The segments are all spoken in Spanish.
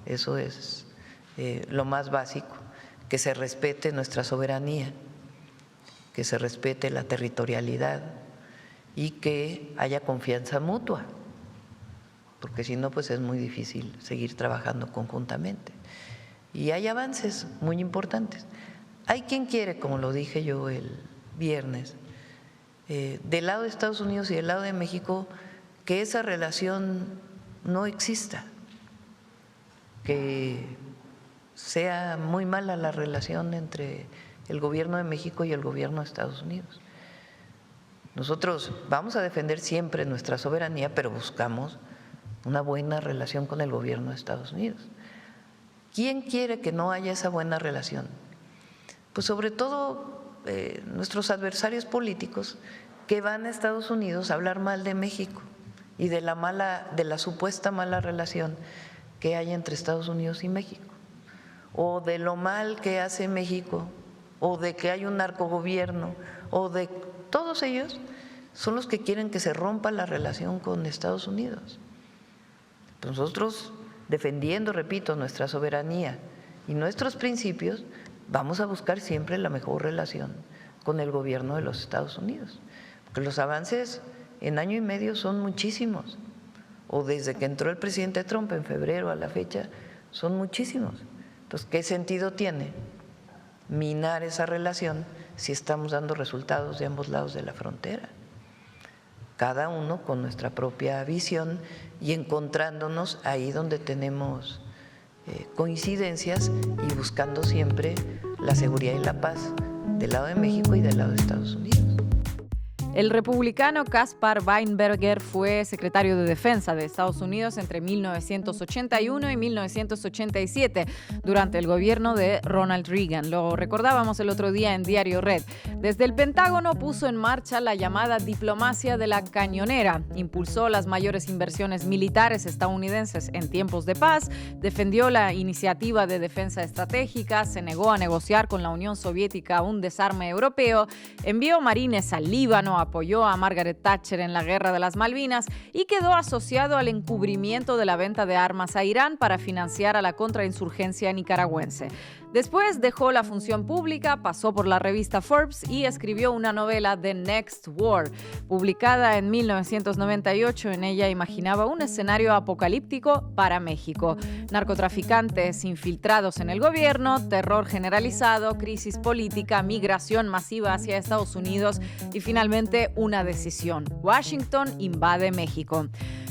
Eso es lo más básico, que se respete nuestra soberanía, que se respete la territorialidad y que haya confianza mutua, porque si no, pues es muy difícil seguir trabajando conjuntamente. Y hay avances muy importantes. Hay quien quiere, como lo dije yo el viernes, del lado de Estados Unidos y del lado de México, que esa relación no exista, que sea muy mala la relación entre el gobierno de México y el gobierno de Estados Unidos. Nosotros vamos a defender siempre nuestra soberanía, pero buscamos una buena relación con el gobierno de Estados Unidos. ¿Quién quiere que no haya esa buena relación? Pues sobre todo nuestros adversarios políticos que van a Estados Unidos a hablar mal de México y de la supuesta mala relación que hay entre Estados Unidos y México, o de lo mal que hace México, o de que hay un narcogobierno, o de todos ellos son los que quieren que se rompa la relación con Estados Unidos. Pues nosotros, defendiendo, repito, nuestra soberanía y nuestros principios, vamos a buscar siempre la mejor relación con el gobierno de los Estados Unidos, porque los avances en año y medio son muchísimos, o desde que entró el presidente Trump en febrero a la fecha, son muchísimos. Entonces, ¿qué sentido tiene minar esa relación si estamos dando resultados de ambos lados de la frontera? Cada uno con nuestra propia visión y encontrándonos ahí donde tenemos coincidencias y buscando siempre la seguridad y la paz del lado de México y del lado de Estados Unidos. El republicano Caspar Weinberger fue secretario de Defensa de Estados Unidos entre 1981 y 1987 durante el gobierno de Ronald Reagan. Lo recordábamos el otro día en Diario Red. Desde el Pentágono puso en marcha la llamada diplomacia de la cañonera, impulsó las mayores inversiones militares estadounidenses en tiempos de paz, defendió la iniciativa de defensa estratégica, se negó a negociar con la Unión Soviética un desarme europeo, envió marines al Líbano, apoyó a Margaret Thatcher en la Guerra de las Malvinas y quedó asociado al encubrimiento de la venta de armas a Irán para financiar a la contrainsurgencia nicaragüense. Después dejó la función pública, pasó por la revista Forbes y escribió una novela, The Next War. Publicada en 1998, en ella imaginaba un escenario apocalíptico para México. Narcotraficantes infiltrados en el gobierno, terror generalizado, crisis política, migración masiva hacia Estados Unidos y finalmente una decisión. Washington invade México.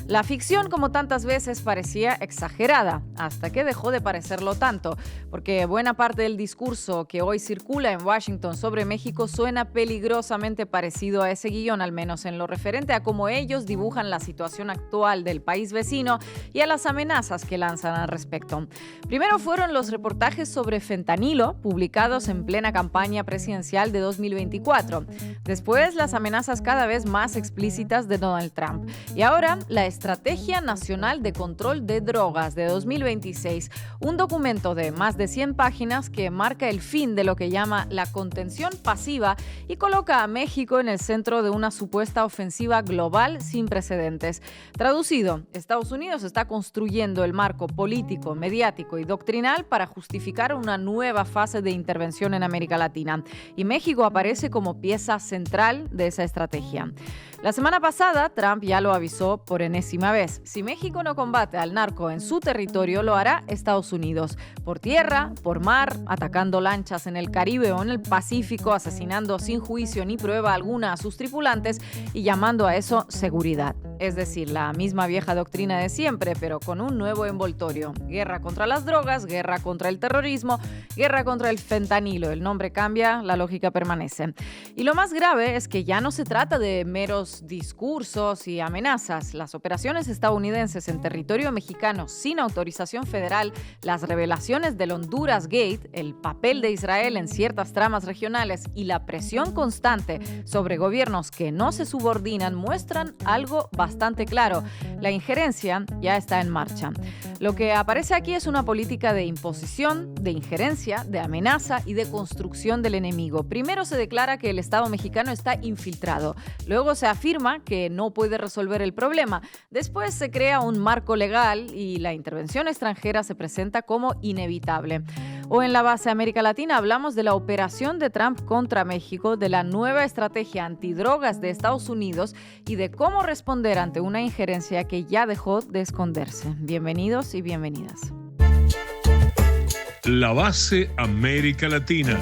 La ficción, como tantas veces, parecía exagerada, hasta que dejó de parecerlo tanto, porque buena parte del discurso que hoy circula en Washington sobre México suena peligrosamente parecido a ese guión, al menos en lo referente a cómo ellos dibujan la situación actual del país vecino y a las amenazas que lanzan al respecto. Primero fueron los reportajes sobre fentanilo, publicados en plena campaña presidencial de 2024. Después, las amenazas cada vez más explícitas de Donald Trump. Y ahora, la Estrategia Nacional de Control de Drogas de 2026, un documento de más de 100 páginas que marca el fin de lo que llama la contención pasiva y coloca a México en el centro de una supuesta ofensiva global sin precedentes. Traducido, Estados Unidos está construyendo el marco político, mediático y doctrinal para justificar una nueva fase de intervención en América Latina, y México aparece como pieza central de esa estrategia. La semana pasada, Trump ya lo avisó por enésima vez. Si México no combate al narco en su territorio, lo hará Estados Unidos. Por tierra, por mar, atacando lanchas en el Caribe o en el Pacífico, asesinando sin juicio ni prueba alguna a sus tripulantes y llamando a eso seguridad. Es decir, la misma vieja doctrina de siempre, pero con un nuevo envoltorio. Guerra contra las drogas, guerra contra el terrorismo, guerra contra el fentanilo. El nombre cambia, la lógica permanece. Y lo más grave es que ya no se trata de meros discursos y amenazas. Las operaciones estadounidenses en territorio mexicano sin autorización federal, las revelaciones del Honduras Gate, el papel de Israel en ciertas tramas regionales y la presión constante sobre gobiernos que no se subordinan muestran algo bastante bastante claro: la injerencia ya está en marcha. Lo que aparece aquí es una política de imposición, de injerencia, de amenaza y de construcción del enemigo. Primero se declara que el Estado mexicano está infiltrado. Luego se afirma que no puede resolver el problema. Después se crea un marco legal y la intervención extranjera se presenta como inevitable. O en la base América Latina hablamos de la operación de Trump contra México, de la nueva estrategia antidrogas de Estados Unidos y de cómo responder ante una injerencia que ya dejó de esconderse. Bienvenidos y bienvenidas. La base América Latina.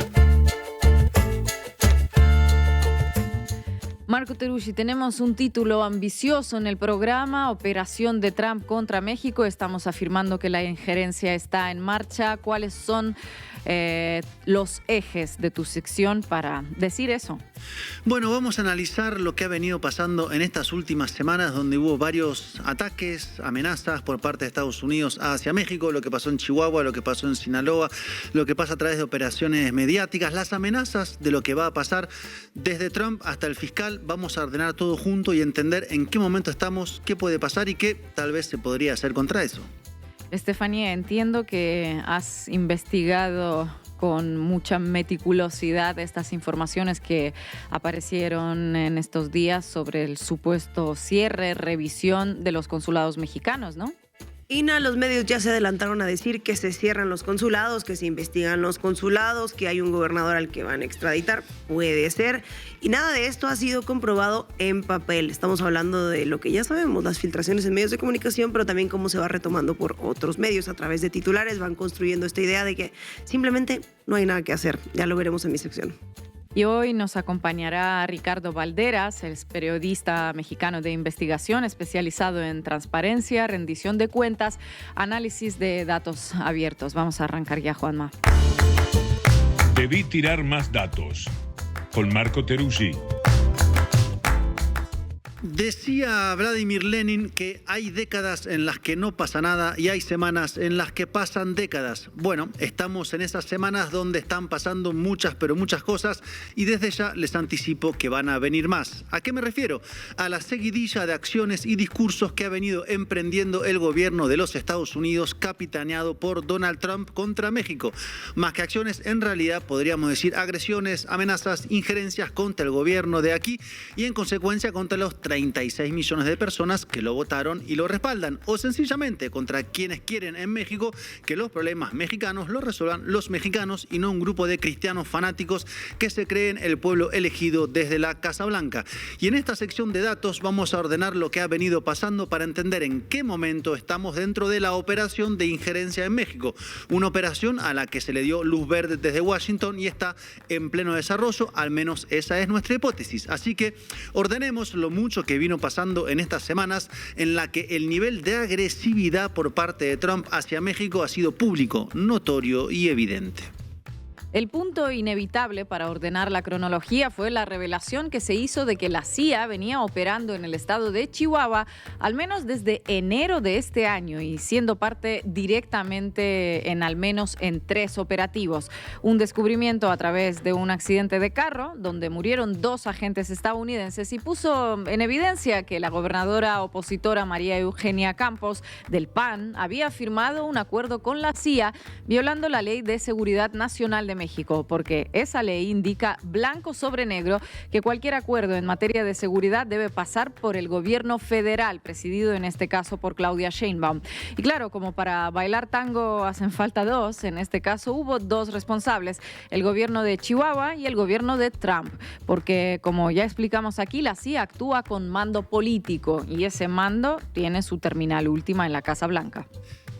Marco Teruggi, tenemos un título ambicioso en el programa: Operación de Trump contra México. Estamos afirmando que la injerencia está en marcha. ¿Cuáles son los ejes de tu sección para decir eso? Bueno, vamos a analizar lo que ha venido pasando en estas últimas semanas, donde hubo varios ataques, amenazas por parte de Estados Unidos hacia México, lo que pasó en Chihuahua, lo que pasó en Sinaloa, lo que pasa a través de operaciones mediáticas, las amenazas de lo que va a pasar desde Trump hasta el fiscal. Vamos a ordenar todo junto y entender en qué momento estamos, qué puede pasar y qué tal vez se podría hacer contra eso. Estefanía, entiendo que has investigado con mucha meticulosidad estas informaciones que aparecieron en estos días sobre el supuesto cierre, revisión de los consulados mexicanos, ¿no? Ina, los medios ya se adelantaron a decir que se cierran los consulados, que se investigan los consulados, que hay un gobernador al que van a extraditar, puede ser. Y nada de esto ha sido comprobado en papel. Estamos hablando de lo que ya sabemos, las filtraciones en medios de comunicación, pero también cómo se va retomando por otros medios. A través de titulares van construyendo esta idea de que simplemente no hay nada que hacer. Ya lo veremos en mi sección. Y hoy nos acompañará Ricardo Valderas, es periodista mexicano de investigación especializado en transparencia, rendición de cuentas, análisis de datos abiertos. Vamos a arrancar ya, Juanma. Debí tirar más datos. Con Marco Teruggi. Decía Vladimir Lenin que hay décadas en las que no pasa nada y hay semanas en las que pasan décadas. Bueno, estamos en esas semanas donde están pasando muchas, pero muchas cosas, y desde ya les anticipo que van a venir más. ¿A qué me refiero? A la seguidilla de acciones y discursos que ha venido emprendiendo el gobierno de los Estados Unidos, capitaneado por Donald Trump contra México. Más que acciones, en realidad podríamos decir agresiones, amenazas, injerencias contra el gobierno de aquí y en consecuencia contra los 36 millones de personas que lo votaron y lo respaldan, o sencillamente contra quienes quieren en México que los problemas mexicanos los resuelvan los mexicanos y no un grupo de cristianos fanáticos que se creen el pueblo elegido desde la Casa Blanca. Y en esta sección de datos vamos a ordenar lo que ha venido pasando para entender en qué momento estamos dentro de la operación de injerencia en México, una operación a la que se le dio luz verde desde Washington y está en pleno desarrollo, al menos esa es nuestra hipótesis. Así que ordenemos lo mucho que vino pasando en estas semanas en la que el nivel de agresividad por parte de Trump hacia México ha sido público, notorio y evidente. El punto inevitable para ordenar la cronología fue la revelación que se hizo de que la CIA venía operando en el estado de Chihuahua al menos desde enero de este año y siendo parte directamente en al menos en 3 operativos. Un descubrimiento a través de un accidente de carro donde murieron 2 agentes estadounidenses y puso en evidencia que la gobernadora opositora María Eugenia Campos del PAN había firmado un acuerdo con la CIA violando la Ley de Seguridad Nacional de México, porque esa ley indica blanco sobre negro que cualquier acuerdo en materia de seguridad debe pasar por el gobierno federal, presidido en este caso por Claudia Sheinbaum. Y claro, como para bailar tango hacen falta 2, en este caso hubo 2 responsables, el gobierno de Chihuahua y el gobierno de Trump, porque como ya explicamos aquí, la CIA actúa con mando político y ese mando tiene su terminal última en la Casa Blanca.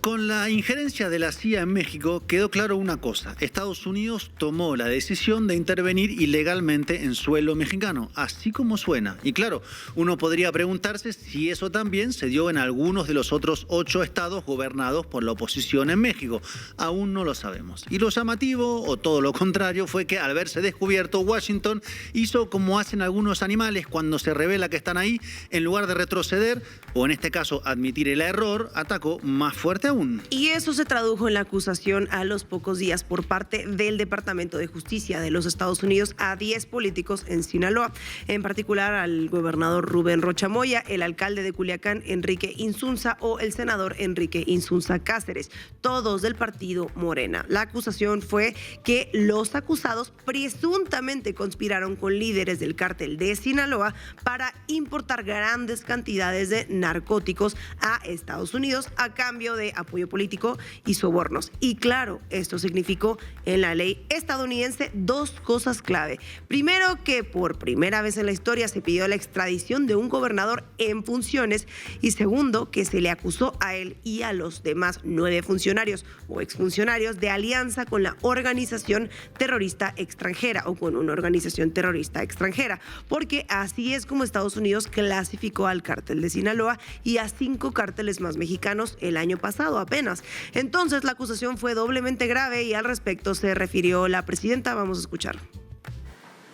Con la injerencia de la CIA en México quedó claro una cosa: Estados Unidos tomó la decisión de intervenir ilegalmente en suelo mexicano, así como suena. Y claro, uno podría preguntarse si eso también se dio en algunos de los otros 8 estados gobernados por la oposición en México. Aún no lo sabemos. Y lo llamativo, o todo lo contrario, fue que al verse descubierto, Washington hizo como hacen algunos animales cuando se revela que están ahí, en lugar de retroceder, o en este caso admitir el error, atacó más fuerte aún. aún. Y eso se tradujo en la acusación a los pocos días por parte del Departamento de Justicia de los Estados Unidos a 10 políticos en Sinaloa, en particular al gobernador Rubén Rocha Moya, el alcalde de Culiacán, Enrique Insunza, o el senador Enrique Insunza Cáceres, todos del partido Morena. La acusación fue que los acusados presuntamente conspiraron con líderes del cártel de Sinaloa para importar grandes cantidades de narcóticos a Estados Unidos a cambio de apoyo político y sobornos. Y claro, esto significó en la ley estadounidense dos cosas clave. Primero, que por primera vez en la historia se pidió la extradición de un gobernador en funciones, y segundo, que se le acusó a él y a los demás 9 funcionarios o exfuncionarios de alianza con la organización terrorista extranjera o con una organización terrorista extranjera, porque así es como Estados Unidos clasificó al cártel de Sinaloa y a 5 cárteles más mexicanos el año pasado apenas. Entonces la acusación fue doblemente grave y al respecto se refirió la presidenta. Vamos a escuchar.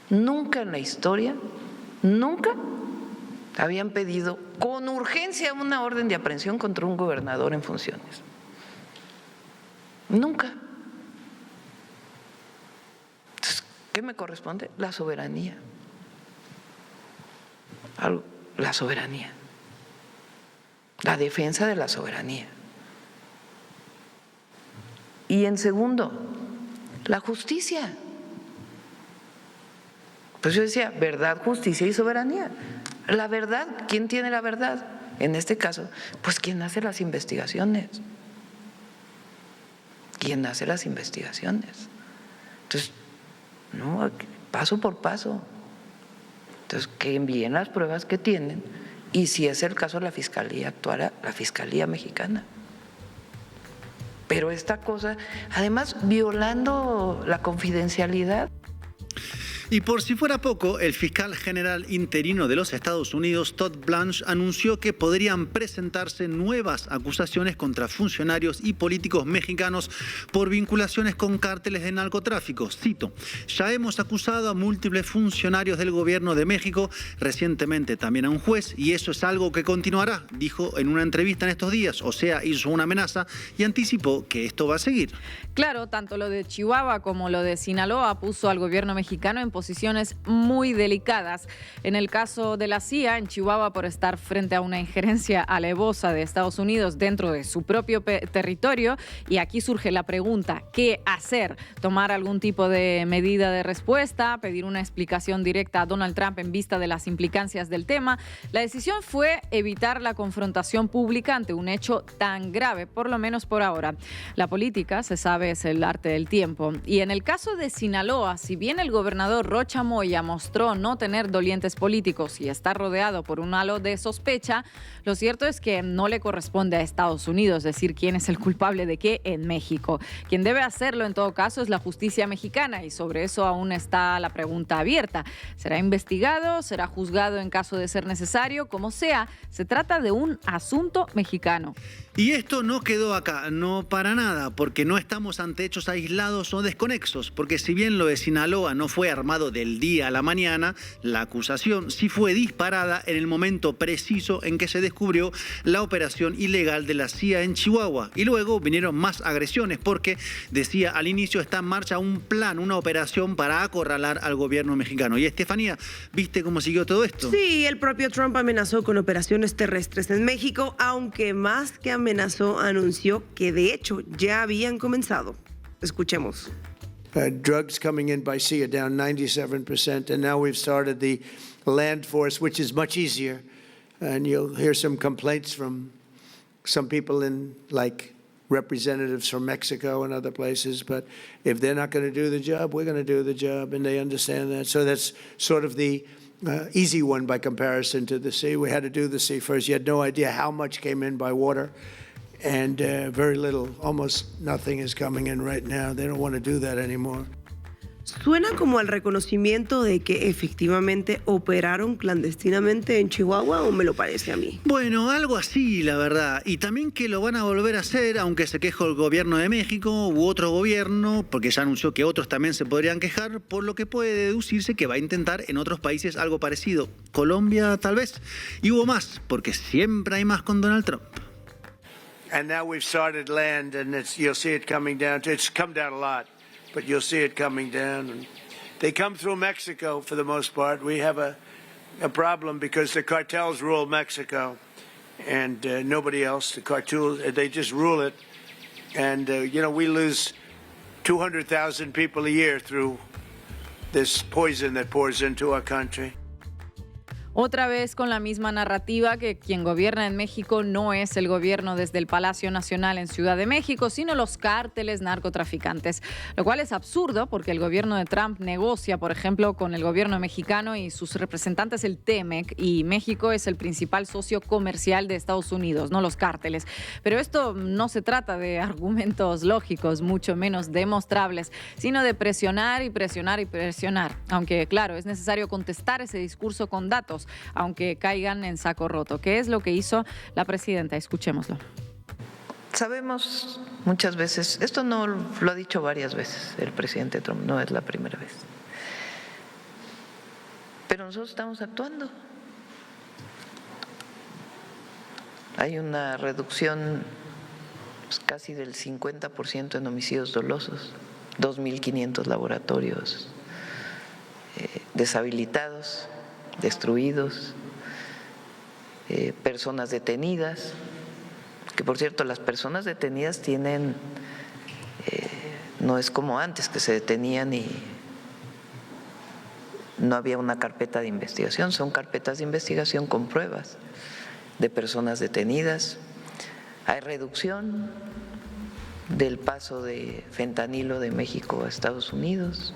Nunca en la historia, nunca habían pedido con urgencia una orden de aprehensión contra un gobernador en funciones. Nunca. Entonces, ¿qué me corresponde? La soberanía. La soberanía. La defensa de la soberanía. Y en segundo, la justicia. Pues yo decía, verdad, justicia y soberanía. La verdad, ¿quién tiene la verdad? En este caso, pues quien hace las investigaciones. ¿Quién hace las investigaciones? Entonces, no, paso por paso. Entonces, que envíen las pruebas que tienen, y si es el caso, la Fiscalía actuará, la Fiscalía mexicana. Pero esta cosa, además, violando la confidencialidad. Y por si fuera poco, el fiscal general interino de los Estados Unidos, Todd Blanche, anunció que podrían presentarse nuevas acusaciones contra funcionarios y políticos mexicanos por vinculaciones con cárteles de narcotráfico. Cito: ya hemos acusado a múltiples funcionarios del gobierno de México, recientemente también a un juez, y eso es algo que continuará, dijo en una entrevista en estos días. O sea, hizo una amenaza y anticipó que esto va a seguir. Claro, tanto lo de Chihuahua como lo de Sinaloa puso al gobierno mexicano en posiciones muy delicadas. En el caso de la CIA, en Chihuahua, por estar frente a una injerencia alevosa de Estados Unidos dentro de su propio territorio, y aquí surge la pregunta, ¿qué hacer? ¿Tomar algún tipo de medida de respuesta? ¿Pedir una explicación directa a Donald Trump en vista de las implicancias del tema? La decisión fue evitar la confrontación pública ante un hecho tan grave, por lo menos por ahora. La política, se sabe, es el arte del tiempo. Y en el caso de Sinaloa, si bien el gobernador Rocha Moya mostró no tener dolientes políticos y está rodeado por un halo de sospecha, lo cierto es que no le corresponde a Estados Unidos decir quién es el culpable de qué en México. Quien debe hacerlo en todo caso es la justicia mexicana, y sobre eso aún está la pregunta abierta. ¿Será investigado? ¿Será juzgado en caso de ser necesario? Como sea, se trata de un asunto mexicano. Y esto no quedó acá, no para nada, porque no estamos ante hechos aislados o desconexos, porque si bien lo de Sinaloa no fue armado del día a la mañana, la acusación sí fue disparada en el momento preciso en que se descubrió la operación ilegal de la CIA en Chihuahua. Y luego vinieron más agresiones, porque, decía al inicio, está en marcha un plan, una operación para acorralar al gobierno mexicano. Y Estefanía, ¿viste cómo siguió todo esto? Sí, el propio Trump amenazó con operaciones terrestres en México, aunque más que amenazó, anunció que de hecho ya habían comenzado. Escuchemos. Drugs coming in by sea are down 97%, and now we've started the land force, which is much easier. And you'll hear some complaints from some people in, like, representatives from Mexico and other places, but if they're not going to do the job, we're going to do the job, and they understand that. So that's sort of the easy one by comparison to the sea. We had to do the sea first. You had no idea how much came in by water, and very little, almost nothing is coming in right now. They don't want to do that anymore. Suena como al reconocimiento de que efectivamente operaron clandestinamente en Chihuahua, ¿o me lo parece a mí? Bueno, algo así, la verdad. Y también que lo van a volver a hacer, aunque se quejó el gobierno de México u otro gobierno, porque ya anunció que otros también se podrían quejar, por lo que puede deducirse que va a intentar en otros países algo parecido. Colombia, tal vez. Y hubo más, porque siempre hay más con Donald Trump. And now we've started land, and you'll see it coming down. It's come down a lot, but you'll see it coming down. And they come through Mexico for the most part. We have a problem because the cartels rule Mexico, and nobody else. The cartels, they just rule it. And, we lose 200,000 people a year through this poison that pours into our country. Otra vez con la misma narrativa que quien gobierna en México no es el gobierno desde el Palacio Nacional en Ciudad de México, sino los cárteles narcotraficantes, lo cual es absurdo porque el gobierno de Trump negocia, por ejemplo, con el gobierno mexicano y sus representantes, el TEMEC, y México es el principal socio comercial de Estados Unidos, no los cárteles. Pero esto no se trata de argumentos lógicos, mucho menos demostrables, sino de presionar y presionar y presionar. Aunque, claro, es necesario contestar ese discurso con datos, aunque caigan en saco roto. ¿Qué es lo que hizo la presidenta? Escuchémoslo. Sabemos muchas veces, esto no lo ha dicho varias veces el presidente Trump, no es la primera vez, pero nosotros estamos actuando. Hay una reducción casi del 50% en homicidios dolosos, 2.500 laboratorios deshabilitados, destruidos, personas detenidas, que por cierto las personas detenidas tienen, no es como antes que se detenían y no había una carpeta de investigación, son carpetas de investigación con pruebas de personas detenidas. Hay reducción del paso de fentanilo de México a Estados Unidos.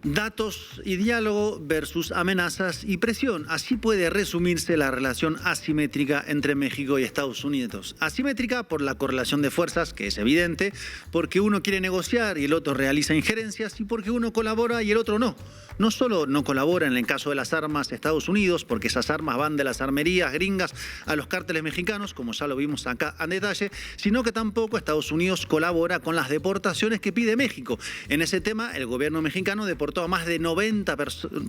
Datos y diálogo versus amenazas y presión. Así puede resumirse la relación asimétrica entre México y Estados Unidos. Asimétrica por la correlación de fuerzas, que es evidente, porque uno quiere negociar y el otro realiza injerencias, y porque uno colabora y el otro no. No solo no colabora en el caso de las armas Estados Unidos, porque esas armas van de las armerías gringas a los cárteles mexicanos, como ya lo vimos acá en detalle, sino que tampoco Estados Unidos colabora con las deportaciones que pide México. En ese tema, el gobierno mexicano deportó a más de 90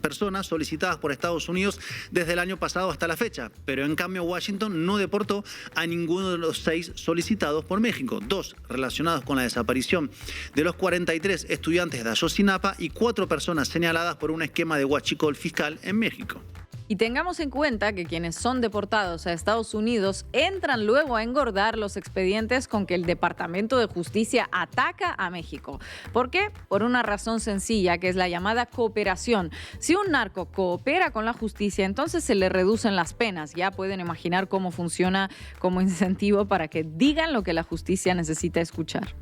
personas solicitadas por Estados Unidos desde el año pasado hasta la fecha, pero en cambio Washington no deportó a ninguno de los 6 solicitados por México, 2 relacionados con la desaparición de los 43 estudiantes de Ayotzinapa y 4 personas señaladas por un esquema de huachicol fiscal en México. Y tengamos en cuenta que quienes son deportados a Estados Unidos entran luego a engordar los expedientes con que el Departamento de Justicia ataca a México. ¿Por qué? Por una razón sencilla, que es la llamada cooperación. Si un narco coopera con la justicia, entonces se le reducen las penas. Ya pueden imaginar cómo funciona como incentivo para que digan lo que la justicia necesita escuchar.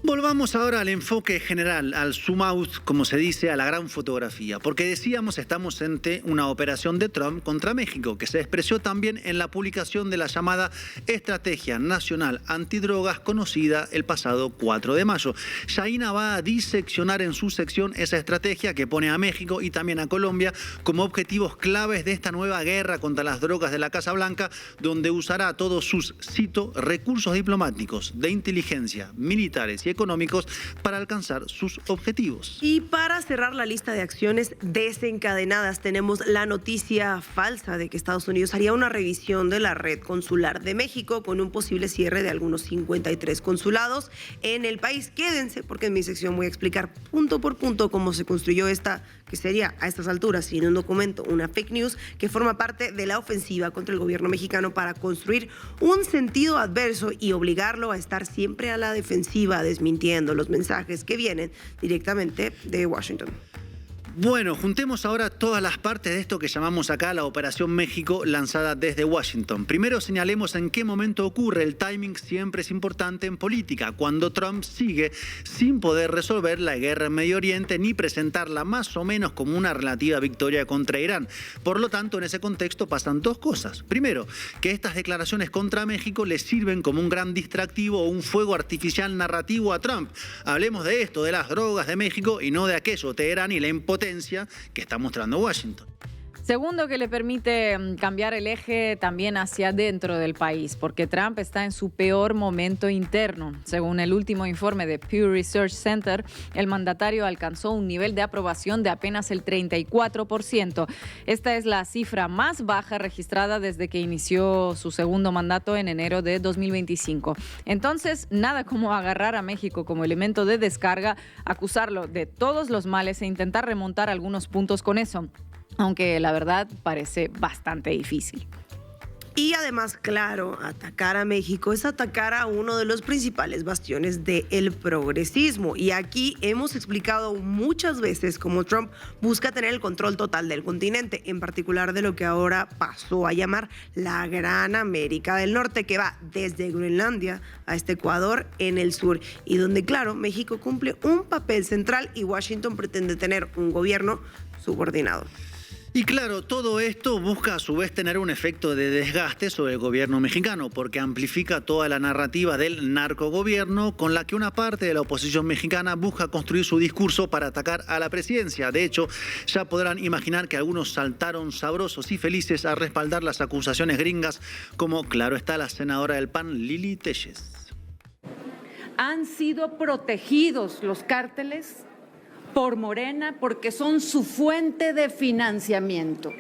Volvamos ahora al enfoque general, al zoom out, como se dice, a la gran fotografía, porque decíamos estamos ante una operación de Trump contra México, que se expresó también en la publicación de la llamada Estrategia Nacional Antidrogas, conocida el pasado 4 de mayo. Yaina va a diseccionar en su sección esa estrategia que pone a México y también a Colombia como objetivos claves de esta nueva guerra contra las drogas de la Casa Blanca, donde usará todos sus, cito, recursos diplomáticos, de inteligencia, militares y económicos para alcanzar sus objetivos. Y para cerrar la lista de acciones desencadenadas, tenemos la noticia falsa de que Estados Unidos haría una revisión de la red consular de México con un posible cierre de algunos 53 consulados en el país. Quédense, porque en mi sección voy a explicar punto por punto cómo se construyó esta, que sería a estas alturas, sin un documento, una fake news que forma parte de la ofensiva contra el gobierno mexicano para construir un sentido adverso y obligarlo a estar siempre a la defensiva, desmintiendo los mensajes que vienen directamente de Washington. Bueno, juntemos ahora todas las partes de esto que llamamos acá la Operación México lanzada desde Washington. Primero señalemos en qué momento ocurre. El timing siempre es importante en política, cuando Trump sigue sin poder resolver la guerra en Medio Oriente ni presentarla más o menos como una relativa victoria contra Irán. Por lo tanto, en ese contexto pasan 2 cosas. Primero, que estas declaraciones contra México le sirven como un gran distractivo o un fuego artificial narrativo a Trump. Hablemos de esto, de las drogas de México y no de aquello, Teherán y la impotencia que está mostrando Washington. Segundo, que le permite cambiar el eje también hacia dentro del país, porque Trump está en su peor momento interno. Según el último informe de Pew Research Center, el mandatario alcanzó un nivel de aprobación de apenas el 34%. Esta es la cifra más baja registrada desde que inició su segundo mandato en enero de 2025. Entonces, nada como agarrar a México como elemento de descarga, acusarlo de todos los males e intentar remontar algunos puntos con eso. Aunque la verdad parece bastante difícil. Y además, claro, atacar a México es atacar a uno de los principales bastiones del progresismo. Y aquí hemos explicado muchas veces cómo Trump busca tener el control total del continente, en particular de lo que ahora pasó a llamar la Gran América del Norte, que va desde Groenlandia hasta Ecuador en el sur, y donde, claro, México cumple un papel central y Washington pretende tener un gobierno subordinado. Y claro, todo esto busca a su vez tener un efecto de desgaste sobre el gobierno mexicano, porque amplifica toda la narrativa del narcogobierno con la que una parte de la oposición mexicana busca construir su discurso para atacar a la presidencia. De hecho, ya podrán imaginar que algunos saltaron sabrosos y felices a respaldar las acusaciones gringas, como claro está la senadora del PAN, Lili Telles. Han sido protegidos los cárteles por Morena porque son su fuente de financiamiento.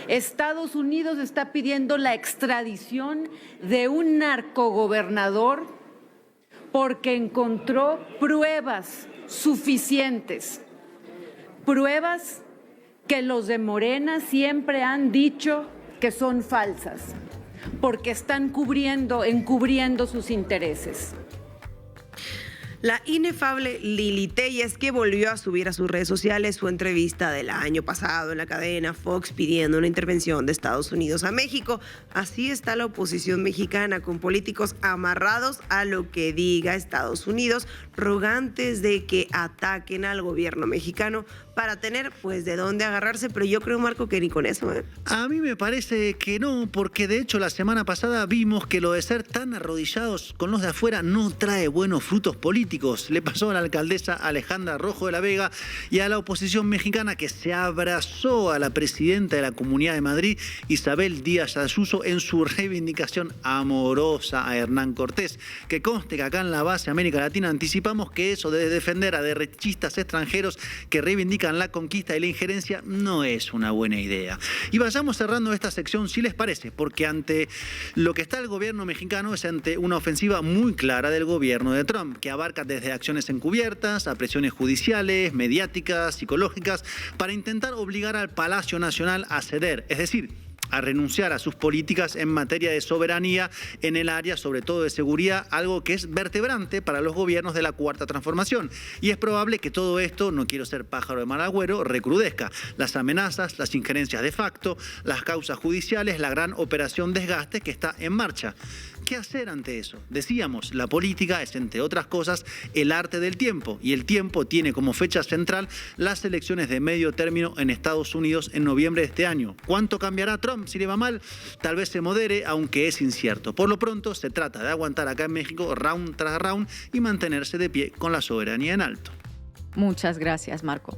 Estados Unidos está pidiendo la extradición de un narcogobernador porque encontró pruebas suficientes, pruebas que los de Morena siempre han dicho que son falsas, porque están encubriendo sus intereses. La inefable Lili Telles, que volvió a subir a sus redes sociales su entrevista del año pasado en la cadena Fox pidiendo una intervención de Estados Unidos a México. Así está la oposición mexicana, con políticos amarrados a lo que diga Estados Unidos, rogantes de que ataquen al gobierno mexicano para tener pues de dónde agarrarse, pero yo creo, Marco, que ni con eso. A mí me parece que no, porque de hecho la semana pasada vimos que lo de ser tan arrodillados con los de afuera no trae buenos frutos políticos. Le pasó a la alcaldesa Alejandra Rojo de la Vega y a la oposición mexicana, que se abrazó a la presidenta de la Comunidad de Madrid, Isabel Díaz Ayuso, en su reivindicación amorosa a Hernán Cortés. Que conste que acá en la base América Latina anticipamos que eso de defender a derechistas extranjeros que reivindican la conquista y la injerencia no es una buena idea. Y vayamos cerrando esta sección, si les parece, porque ante lo que está el gobierno mexicano es ante una ofensiva muy clara del gobierno de Trump, que abarca desde acciones encubiertas a presiones judiciales, mediáticas, psicológicas, para intentar obligar al Palacio Nacional a ceder, es decir, a renunciar a sus políticas en materia de soberanía en el área, sobre todo de seguridad, algo que es vertebrante para los gobiernos de la Cuarta Transformación. Y es probable que todo esto, no quiero ser pájaro de mal agüero, recrudezca. Las amenazas, las injerencias de facto, las causas judiciales, la gran operación desgaste que está en marcha. ¿Qué hacer ante eso? Decíamos, la política es, entre otras cosas, el arte del tiempo, y el tiempo tiene como fecha central las elecciones de medio término en Estados Unidos en noviembre de este año. ¿Cuánto cambiará Trump si le va mal? Tal vez se modere, aunque es incierto. Por lo pronto, se trata de aguantar acá en México round tras round y mantenerse de pie con la soberanía en alto. Muchas gracias, Marco.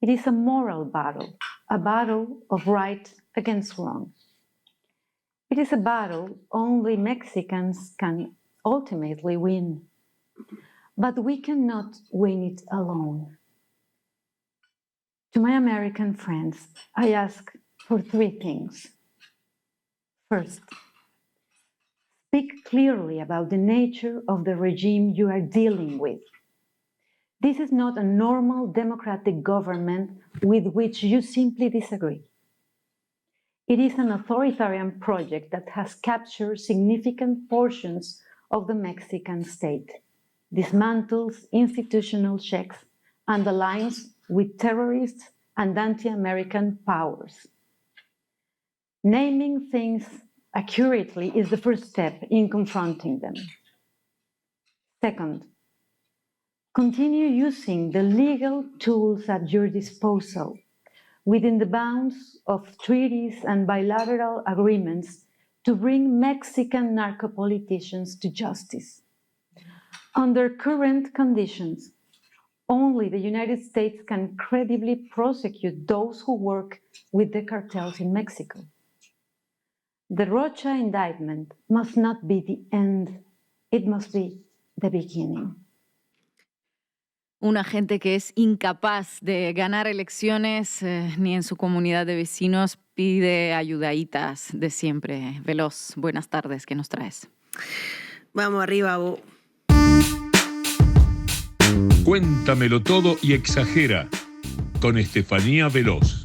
It is a moral battle, a battle of right against wrong. It is a battle only Mexicans can ultimately win, but we cannot win it alone. To my American friends, I ask for three things. First, speak clearly about the nature of the regime you are dealing with. This is not a normal democratic government with which you simply disagree. It is an authoritarian project that has captured significant portions of the Mexican state, dismantles institutional checks, and aligns with terrorists and anti-American powers. Naming things accurately is the first step in confronting them. Second, continue using the legal tools at your disposal within the bounds of treaties and bilateral agreements to bring Mexican narco-politicians to justice. Under current conditions, only the United States can credibly prosecute those who work with the cartels in Mexico. The Rocha indictment must not be the end, it must be the beginning. Una gente que es incapaz de ganar elecciones ni en su comunidad de vecinos pide ayudaditas de siempre. Veloz, buenas tardes, ¿qué nos traes? Vamos arriba, Bo. Cuéntamelo todo y exagera con Estefanía Veloz.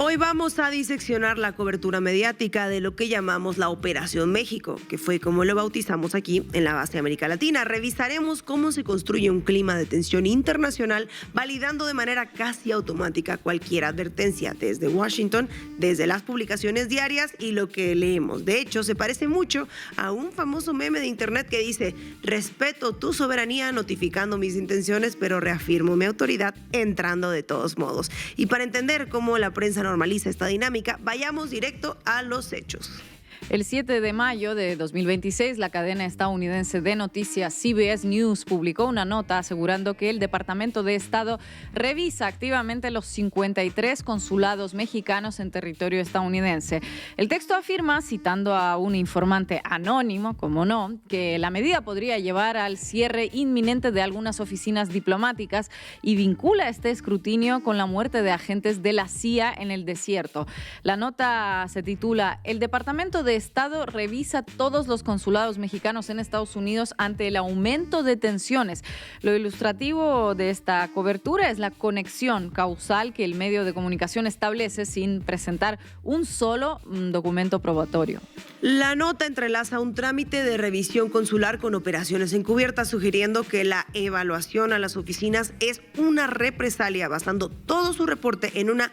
Hoy vamos a diseccionar la cobertura mediática de lo que llamamos la Operación México, que fue como lo bautizamos aquí en la base América Latina. Revisaremos cómo se construye un clima de tensión internacional, validando de manera casi automática cualquier advertencia desde Washington, desde las publicaciones diarias y lo que leemos. De hecho, se parece mucho a un famoso meme de internet que dice: respeto tu soberanía notificando mis intenciones, pero reafirmo mi autoridad entrando de todos modos. Y para entender cómo la prensa normaliza esta dinámica, vayamos directo a los hechos. El 7 de mayo de 2026, la cadena estadounidense de noticias CBS News publicó una nota asegurando que el Departamento de Estado revisa activamente los 53 consulados mexicanos en territorio estadounidense. El texto afirma, citando a un informante anónimo, como no, que la medida podría llevar al cierre inminente de algunas oficinas diplomáticas y vincula este escrutinio con la muerte de agentes de la CIA en el desierto. La nota se titula: El Departamento de Estado revisa todos los consulados mexicanos en Estados Unidos ante el aumento de tensiones. Lo ilustrativo de esta cobertura es la conexión causal que el medio de comunicación establece sin presentar un solo documento probatorio. La nota entrelaza un trámite de revisión consular con operaciones encubiertas, sugiriendo que la evaluación a las oficinas es una represalia, basando todo su reporte en una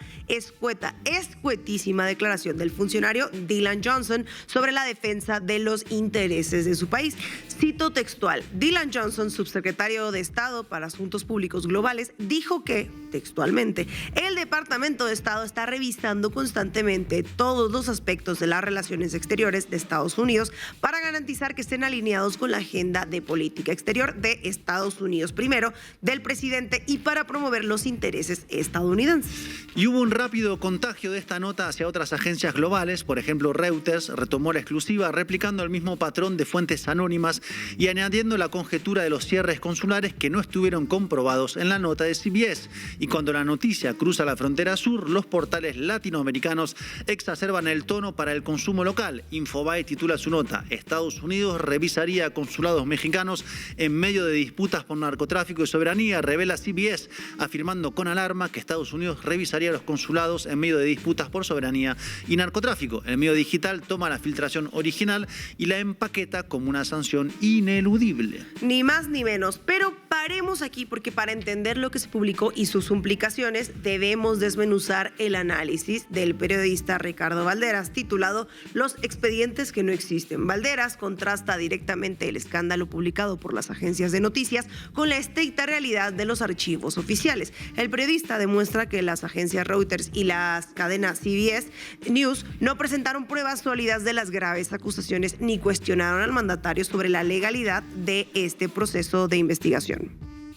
escuetísima declaración del funcionario Dylan Johnson sobre la defensa de los intereses de su país. Cito textual: Dylan Johnson, subsecretario de Estado para Asuntos Públicos Globales, dijo que, textualmente, el Departamento de Estado está revisando constantemente todos los aspectos de las relaciones exteriores de Estados Unidos para garantizar que estén alineados con la agenda de política exterior de Estados Unidos primero, del presidente, y para promover los intereses estadounidenses. Y hubo un rápido contagio de esta nota hacia otras agencias globales. Por ejemplo, Reuters retomó la exclusiva, replicando el mismo patrón de fuentes anónimas y añadiendo la conjetura de los cierres consulares que no estuvieron comprobados en la nota de CBS. Y cuando la noticia cruza la frontera sur, los portales latinoamericanos exacerban el tono para el consumo local. Infobae titula su nota: Estados Unidos revisaría consulados mexicanos en medio de disputas por narcotráfico y soberanía, revela CBS, afirmando con alarma que Estados Unidos revisaría los consulados en medio de disputas por soberanía y narcotráfico. El medio digital toma la filtración original y la empaqueta como una sanción ineludible. Ni más ni menos, pero paremos aquí porque para entender lo que se publicó y sus implicaciones debemos desmenuzar el análisis del periodista Ricardo Valderas, titulado Los expedientes que no existen. Valderas contrasta directamente el escándalo publicado por las agencias de noticias con la estricta realidad de los archivos oficiales. El periodista demuestra que las agencias Reuters y las cadenas CBS News no presentaron pruebas sólidas de las graves acusaciones ni cuestionaron al mandatario sobre la legalidad de este proceso de investigación.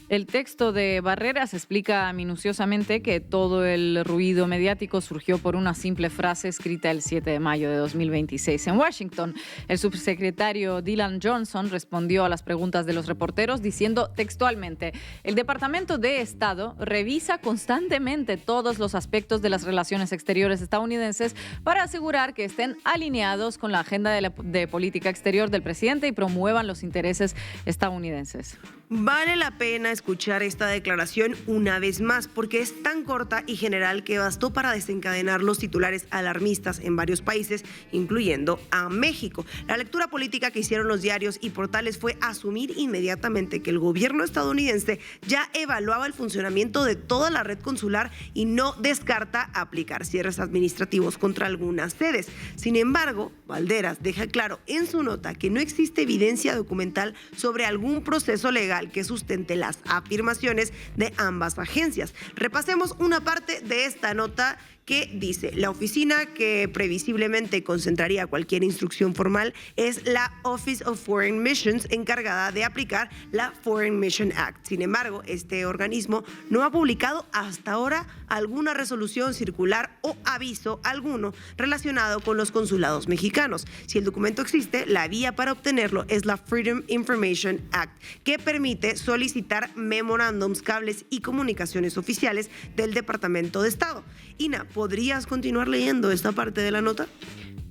El texto de Barreras explica minuciosamente que todo el ruido mediático surgió por una simple frase escrita el 7 de mayo de 2026 en Washington. El subsecretario Dylan Johnson respondió a las preguntas de los reporteros diciendo textualmente: el Departamento de Estado revisa constantemente todos los aspectos de las relaciones exteriores estadounidenses para asegurar que estén alineados con la agenda de política exterior del presidente y promuevan los intereses estadounidenses. Vale la pena escuchar esta declaración una vez más porque es tan corta y general que bastó para desencadenar los titulares alarmistas en varios países, incluyendo a México. La lectura política que hicieron los diarios y portales fue asumir inmediatamente que el gobierno estadounidense ya evaluaba el funcionamiento de toda la red consular y no descarta aplicar cierres administrativos contra algunas sedes. Sin embargo, Valderas deja claro en su nota que no existe evidencia documental sobre algún proceso legal que sustente las afirmaciones de ambas agencias. Repasemos una parte de esta nota que dice: la oficina que previsiblemente concentraría cualquier instrucción formal es la Office of Foreign Missions, encargada de aplicar la Foreign Mission Act. Sin embargo, este organismo no ha publicado hasta ahora alguna resolución, circular o aviso alguno relacionado con los consulados mexicanos. Si el documento existe, la vía para obtenerlo es la Freedom Information Act, que permite solicitar memorándums, cables y comunicaciones oficiales del Departamento de Estado. Ina, ¿podrías continuar leyendo esta parte de la nota?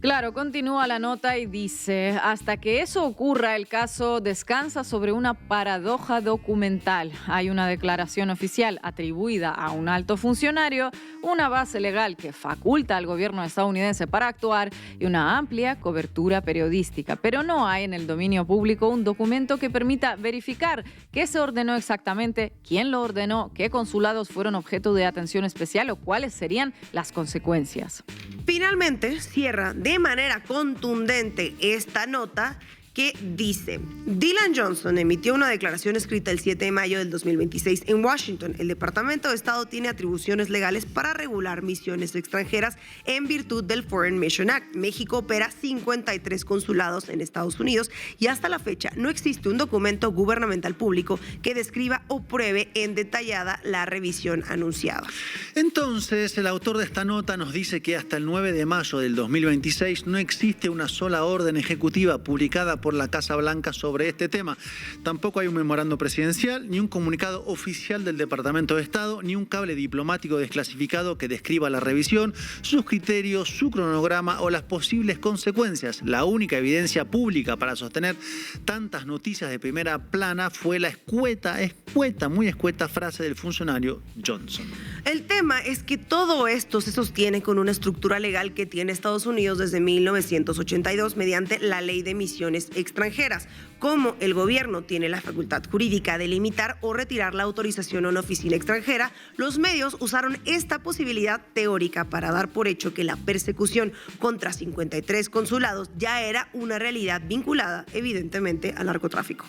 Claro, continúa la nota y dice: hasta que eso ocurra, el caso descansa sobre una paradoja documental. Hay una declaración oficial atribuida a un alto funcionario, una base legal que faculta al gobierno estadounidense para actuar y una amplia cobertura periodística. Pero no hay en el dominio público un documento que permita verificar qué se ordenó exactamente, quién lo ordenó, qué consulados fueron objeto de atención especial o cuáles serían las consecuencias. Finalmente, cierra de manera contundente esta nota que dice: Dylan Johnson emitió una declaración escrita el 7 de mayo del 2026 en Washington. El Departamento de Estado tiene atribuciones legales para regular misiones extranjeras en virtud del Foreign Mission Act. México opera 53 consulados en Estados Unidos y hasta la fecha no existe un documento gubernamental público que describa o pruebe en detallada la revisión anunciada. Entonces, el autor de esta nota nos dice que hasta el 9 de mayo del 2026 no existe una sola orden ejecutiva publicada por la Casa Blanca sobre este tema. Tampoco hay un memorando presidencial, ni un comunicado oficial del Departamento de Estado, ni un cable diplomático desclasificado que describa la revisión, sus criterios, su cronograma o las posibles consecuencias. La única evidencia pública para sostener tantas noticias de primera plana fue la muy escueta frase del funcionario Johnson. El tema es que todo esto se sostiene con una estructura legal que tiene Estados Unidos desde 1982 mediante la Ley de Misiones Extranjeras. Como el gobierno tiene la facultad jurídica de limitar o retirar la autorización a una oficina extranjera, los medios usaron esta posibilidad teórica para dar por hecho que la persecución contra 53 consulados ya era una realidad vinculada, evidentemente, al narcotráfico.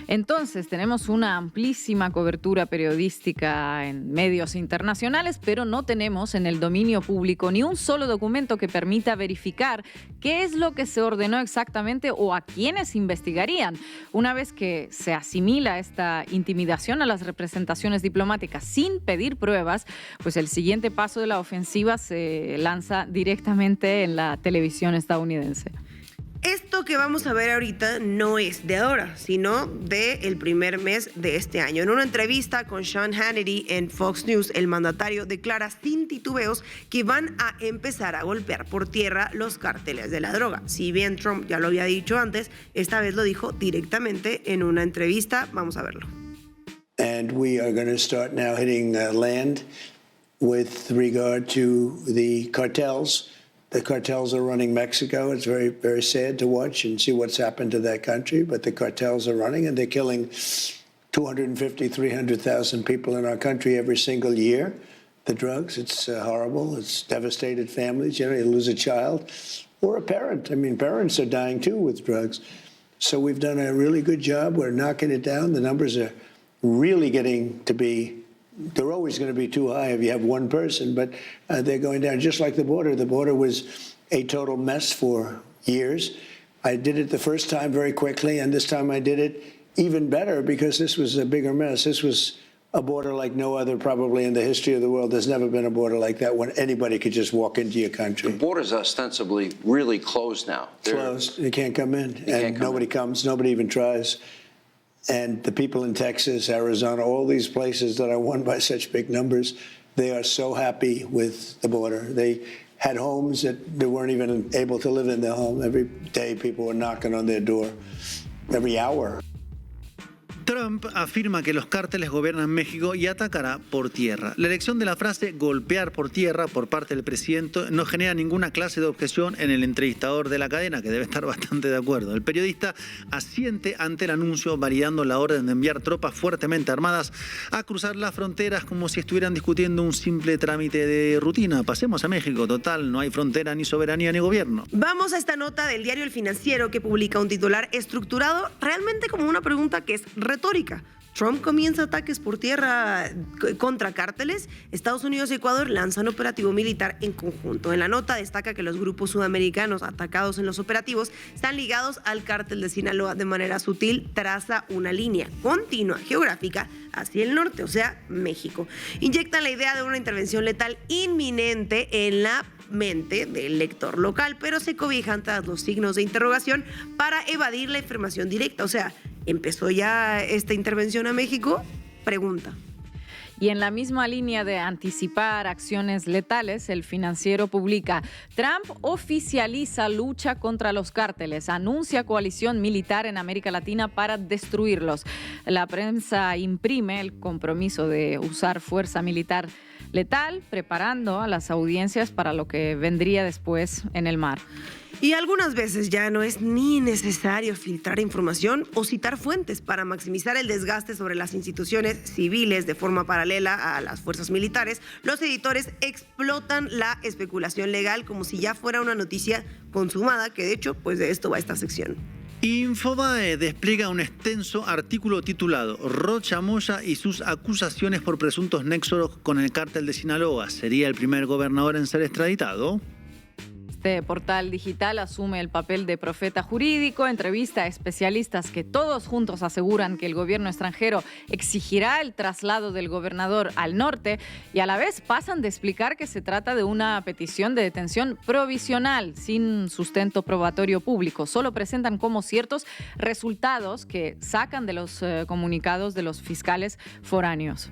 Entonces, tenemos una amplísima cobertura periodística en medios internacionales, pero no tenemos en el dominio público ni un solo documento que permita verificar qué es lo que se ordenó exactamente o a quiénes investigarían. Una vez que se asimila esta intimidación a las representaciones diplomáticas sin pedir pruebas, pues el siguiente paso de la ofensiva se lanza directamente en la televisión estadounidense. Esto que vamos a ver ahorita no es de ahora, sino del primer mes de este año. En una entrevista con Sean Hannity en Fox News, el mandatario declara sin titubeos que van a empezar a golpear por tierra los cárteles de la droga. Si bien Trump ya lo había dicho antes, esta vez lo dijo directamente en una entrevista. Vamos a verlo. And we are going to start now hitting land with regard to the cartels. The cartels are running Mexico. It's very, very sad to watch and see what's happened to that country, but the cartels are running and they're killing 250, 300,000 people in our country every single year. The drugs, it's horrible. It's devastated families. You know, you lose a child or a parent. I mean, parents are dying too with drugs. So we've done a really good job. We're knocking it down. The numbers are really getting to be, they're always going to be too high if you have one person, but they're going down just like the border. The border was a total mess for years. I did it the first time very quickly, and this time I did it even better because this was a bigger mess. This was a border like no other probably in the history of the world. There's never been a border like that when anybody could just walk into your country. The border's ostensibly really closed now. Closed. You can't come in. And nobody comes. Nobody even tries. And the people in Texas, Arizona, all these places that are won by such big numbers, they are so happy with the border. They had homes that they weren't even able to live in their home. Every day people were knocking on their door, every hour. Trump afirma que los cárteles gobiernan México y atacará por tierra. La elección de la frase golpear por tierra por parte del presidente no genera ninguna clase de objeción en el entrevistador de la cadena, que debe estar bastante de acuerdo. El periodista asiente ante el anuncio, validando la orden de enviar tropas fuertemente armadas a cruzar las fronteras como si estuvieran discutiendo un simple trámite de rutina. Pasemos a México, total, no hay frontera, ni soberanía, ni gobierno. Vamos a esta nota del diario El Financiero, que publica un titular estructurado realmente como una pregunta que es retórica. Trump comienza ataques por tierra contra cárteles, Estados Unidos y Ecuador lanzan operativo militar en conjunto. En la nota destaca que los grupos sudamericanos atacados en los operativos están ligados al cártel de Sinaloa. De manera sutil traza una línea continua geográfica hacia el norte, o sea, México. Inyectan la idea de una intervención letal inminente en la mente del lector local, pero se cobijan tras los signos de interrogación para evadir la información directa. O sea, ¿empezó ya esta intervención a México? Pregunta. Y en la misma línea de anticipar acciones letales, El Financiero publica: Trump oficializa lucha contra los cárteles, anuncia coalición militar en América Latina para destruirlos. La prensa imprime el compromiso de usar fuerza militar letal, preparando a las audiencias para lo que vendría después en el mar. Y algunas veces ya no es ni necesario filtrar información o citar fuentes para maximizar el desgaste sobre las instituciones civiles de forma paralela a las fuerzas militares. Los editores explotan la especulación legal como si ya fuera una noticia consumada, que de hecho, pues de esto va esta sección. Infobae despliega un extenso artículo titulado Rocha Moya y sus acusaciones por presuntos nexos con el cártel de Sinaloa. ¿Sería el primer gobernador en ser extraditado? Este portal digital asume el papel de profeta jurídico, entrevista a especialistas que todos juntos aseguran que el gobierno extranjero exigirá el traslado del gobernador al norte y a la vez pasan de explicar que se trata de una petición de detención provisional sin sustento probatorio público. Solo presentan como ciertos resultados que sacan de los comunicados de los fiscales foráneos.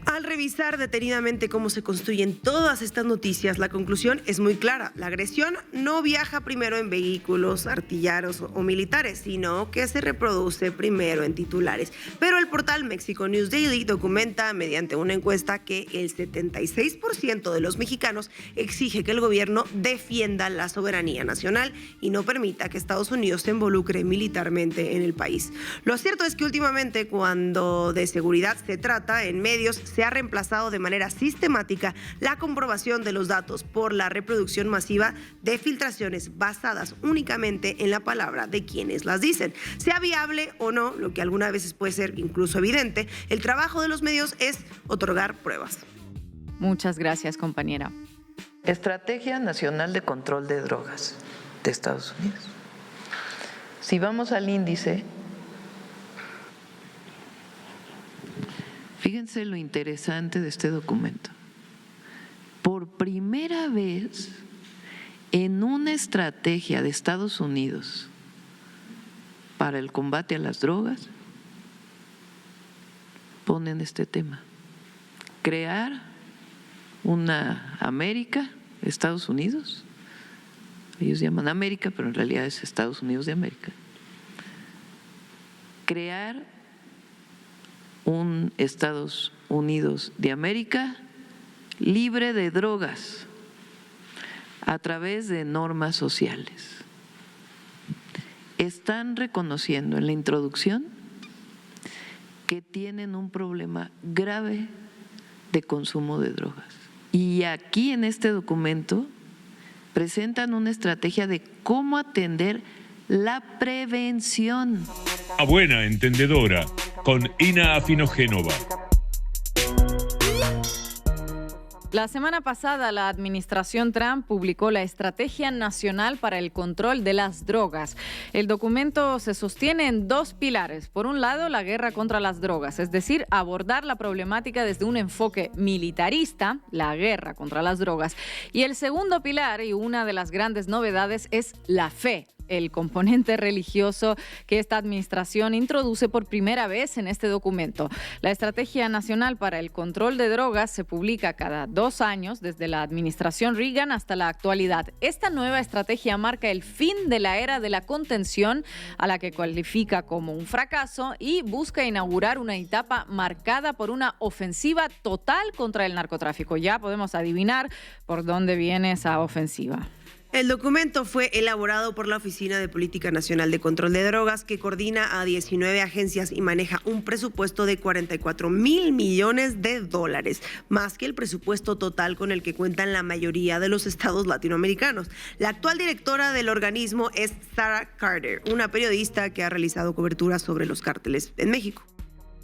Al revisar detenidamente cómo se construyen todas estas noticias, la conclusión es muy clara. La agresión no viaja primero en vehículos, artilleros o militares, sino que se reproduce primero en titulares. Pero el portal Mexico News Daily documenta mediante una encuesta que el 76% de los mexicanos exige que el gobierno defienda la soberanía nacional y no permita que Estados Unidos se involucre militarmente en el país. Lo cierto es que últimamente, cuando de seguridad se trata, en medios se ha reemplazado de manera sistemática la comprobación de los datos por la reproducción masiva de filtraciones basadas únicamente en la palabra de quienes las dicen. Sea viable o no, lo que algunas veces puede ser incluso evidente, el trabajo de los medios es otorgar pruebas. Muchas gracias, compañera. Estrategia Nacional de Control de Drogas de Estados Unidos. Si vamos al índice, fíjense lo interesante de este documento. Por primera vez en una estrategia de Estados Unidos para el combate a las drogas, ponen este tema: crear una América, Estados Unidos, ellos llaman América, pero en realidad es Estados Unidos de América, crear un Estados Unidos de América libre de drogas a través de normas sociales. Están reconociendo en la introducción que tienen un problema grave de consumo de drogas. Y aquí en este documento presentan una estrategia de cómo atender la prevención. A buena entendedora, con Ina Afinogénova. La semana pasada, la administración Trump publicó la Estrategia Nacional para el Control de las Drogas. El documento se sostiene en dos pilares. Por un lado, la guerra contra las drogas, es decir, abordar la problemática desde un enfoque militarista, la guerra contra las drogas. Y el segundo pilar, y una de las grandes novedades, es la fe, el componente religioso que esta administración introduce por primera vez en este documento. La Estrategia Nacional para el Control de Drogas se publica cada 2 años, desde la administración Reagan hasta la actualidad. Esta nueva estrategia marca el fin de la era de la contención, a la que califica como un fracaso, y busca inaugurar una etapa marcada por una ofensiva total contra el narcotráfico. Ya podemos adivinar por dónde viene esa ofensiva. El documento fue elaborado por la Oficina de Política Nacional de Control de Drogas, que coordina a 19 agencias y maneja un presupuesto de $44,000 millones, más que el presupuesto total con el que cuentan la mayoría de los estados latinoamericanos. La actual directora del organismo es Sarah Carter, una periodista que ha realizado cobertura sobre los cárteles en México.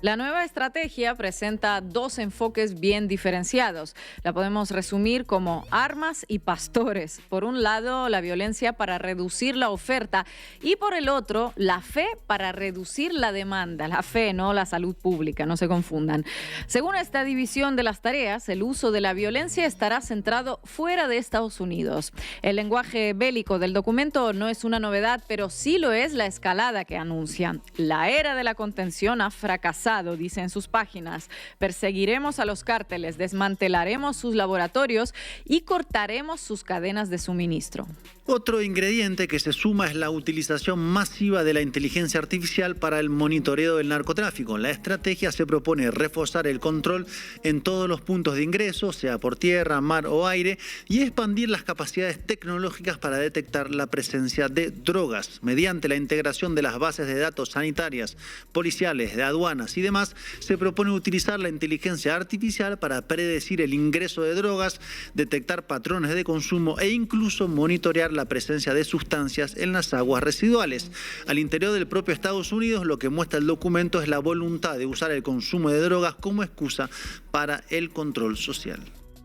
La nueva estrategia presenta dos enfoques bien diferenciados. La podemos resumir como armas y pastores. Por un lado, la violencia para reducir la oferta y por el otro, la fe para reducir la demanda. La fe, no la salud pública, no se confundan. Según esta división de las tareas, el uso de la violencia estará centrado fuera de Estados Unidos. El lenguaje bélico del documento no es una novedad, pero sí lo es la escalada que anuncia. La era de la contención ha fracasado, dice en sus páginas. Perseguiremos a los cárteles, desmantelaremos sus laboratorios y cortaremos sus cadenas de suministro. Otro ingrediente que se suma es la utilización masiva de la inteligencia artificial para el monitoreo del narcotráfico. La estrategia se propone reforzar el control en todos los puntos de ingreso, sea por tierra, mar o aire, y expandir las capacidades tecnológicas para detectar la presencia de drogas. Mediante la integración de las bases de datos sanitarias, policiales, de aduanas y demás, se propone utilizar la inteligencia artificial para predecir el ingreso de drogas, detectar patrones de consumo e incluso monitorear la presencia de sustancias en las aguas residuales. Al interior del propio Estados Unidos, lo que muestra el documento es la voluntad de usar el consumo de drogas como excusa para el control social.